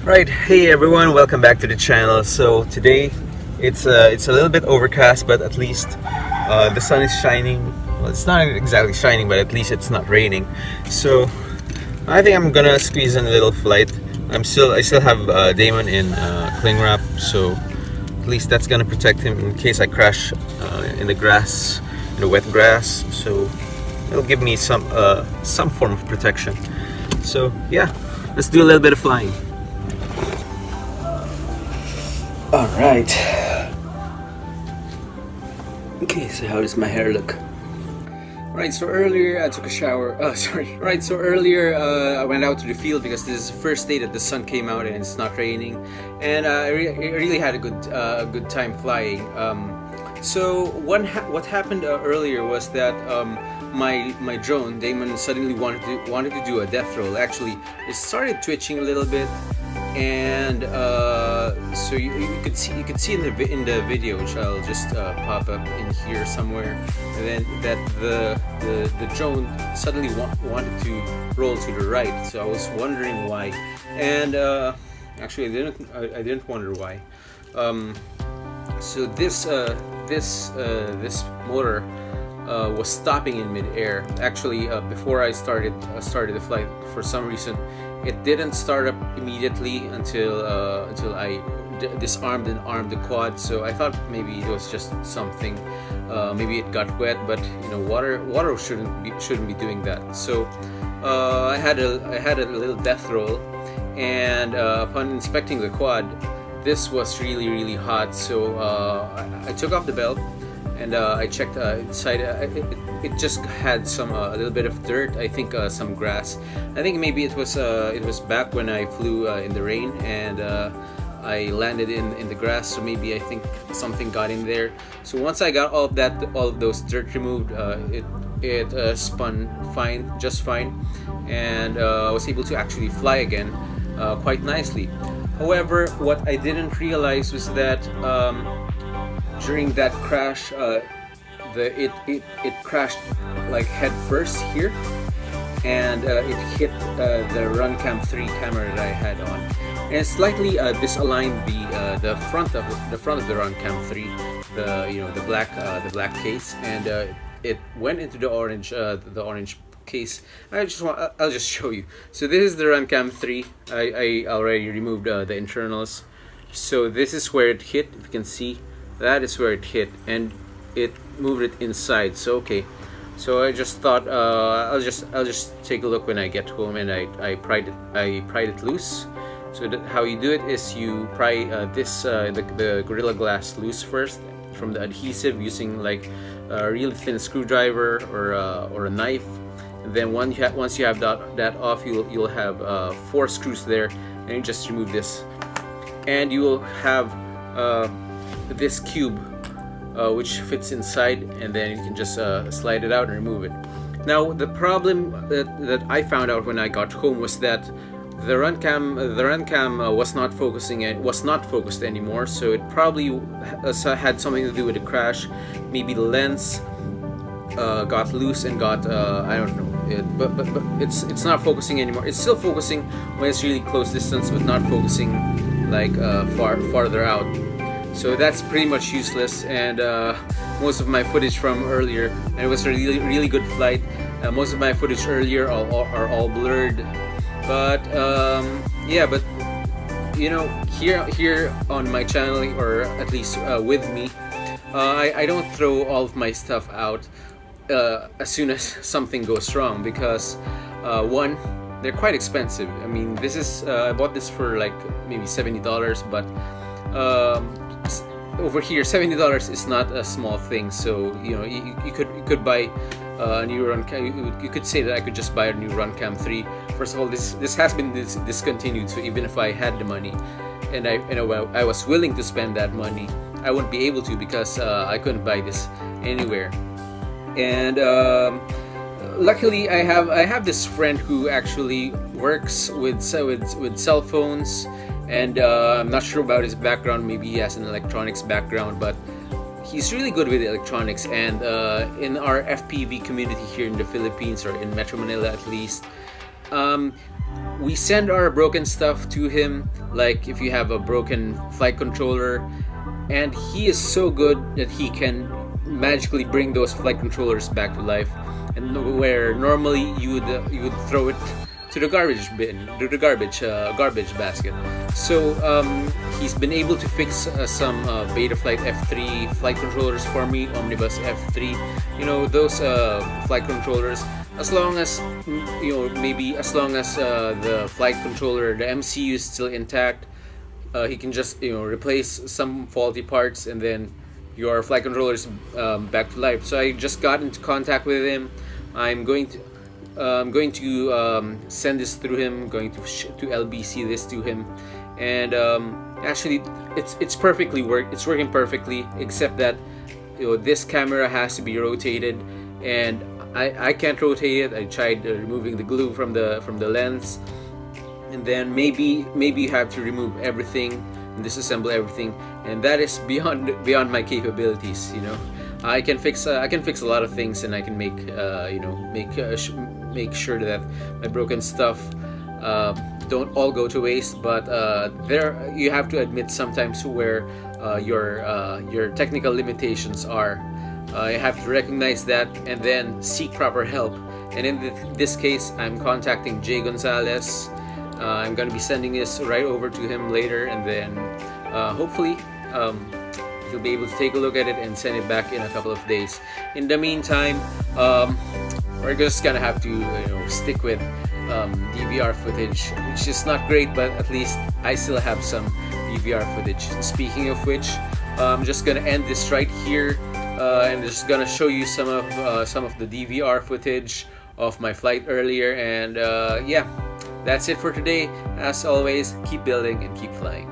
Right, hey everyone, welcome back to the channel. So today it's a little bit overcast, but at least the sun is shining. Well, it's not exactly shining, but at least it's not raining. So I think I'm gonna squeeze in a little flight. I still have Damon in cling wrap, so at least that's gonna protect him in case I crash in the grass, in the wet grass. So it'll give me some form of protection. So yeah, let's do a little bit of flying. All right. Okay, so how does my hair look? Right, so earlier I took a shower. Right, so earlier I went out to the field because this is the first day that the sun came out and it's not raining, and I really had a good time flying. So what happened earlier was that my drone Damon suddenly wanted to do a death roll. Actually, it started twitching a little bit. And so you could see in the video, which I'll just pop up in here somewhere, and then that the drone suddenly wanted to roll to the right. So I was wondering why, and actually I didn't wonder why. So this motor was stopping in midair. Actually, before I started the flight, for some reason it didn't start up immediately until I disarmed and armed the quad. So I thought maybe it was just something, maybe it got wet, but you know, water shouldn't be doing that. So I had a little death roll, and upon inspecting the quad, this was really hot. So I took off the belt and I checked inside. It just had a little bit of dirt. I think some grass. I think maybe it was back when I flew in the rain, and I landed in the grass. So maybe I think something got in there. So once I got all of those dirt removed, it spun just fine, and I was able to actually fly again quite nicely. However, what I didn't realize was that during that crash, it crashed like head first here, and it hit the Runcam 3 camera that I had on, and it slightly disaligned the front of the Runcam 3, the black case, and it went into the orange case. I'll just show you. So this is the Runcam 3. I already removed the internals. So this is where it hit. If you can see, that is where it hit, and it moved it inside. So okay, so I just thought I'll just take a look when I get home, and I pried it loose. So how you do it is you pry the Gorilla Glass loose first from the adhesive using like a really thin screwdriver or a knife. And then once you have that off, you'll have 4 screws there, and you just remove this, and you will have this cube which fits inside, and then you can just slide it out and remove it. Now the problem that I found out when I got home was that the Runcam was not focused anymore. So it probably had something to do with the crash. Maybe the lens got loose and got I don't know. But it's not focusing anymore. It's still focusing when it's really close distance, but not focusing like farther out. So that's pretty much useless, and most of my footage from earlier, and it was a really good flight. Most of my footage earlier are all blurred, but yeah, but you know, here on my channel, or at least with me, I don't throw all of my stuff out as soon as something goes wrong, because one, they're quite expensive. I mean, this is I bought this for like maybe $70, but over here $70 is not a small thing. So you know, you could buy a new Runcam. You could say that I could just buy a new Runcam 3. First of all, this has been discontinued, so even if I had the money and I was willing to spend that money, I wouldn't be able to, because I couldn't buy this anywhere. And luckily I have this friend who actually works with cell phones, and I'm not sure about his background. Maybe he has an electronics background, but he's really good with electronics. And in our FPV community here in the Philippines, or in Metro Manila at least, we send our broken stuff to him, like if you have a broken flight controller, and he is so good that he can magically bring those flight controllers back to life, and where normally you would throw it to the garbage bin, to the garbage basket. So he's been able to fix some Betaflight F3 flight controllers for me, Omnibus F3. Those flight controllers. As long as maybe as long as the flight controller, the MCU is still intact, he can just replace some faulty parts, and then your flight controller is back to life. So I just got into contact with him. I'm going to send this through him. Going to LBC this to him, and actually it's perfectly It's working perfectly, except that this camera has to be rotated, and I can't rotate it. I tried removing the glue from the lens, and then maybe you have to remove everything and disassemble everything, and that is beyond my capabilities. I can fix a lot of things, and I can make make sure that my broken stuff don't all go to waste. But there you have to admit sometimes where your technical limitations are. You have to recognize that and then seek proper help. And in this case, I'm contacting Jay Gonzales. I'm going to be sending this right over to him later, and then hopefully he'll be able to take a look at it and send it back in a couple of days. In the meantime, we're just gonna have to stick with DVR footage, which is not great, but at least I still have some DVR footage. Speaking of which, I'm just gonna end this right here, and just gonna show you some of the DVR footage of my flight earlier. And yeah, that's it for today. As always, keep building and keep flying.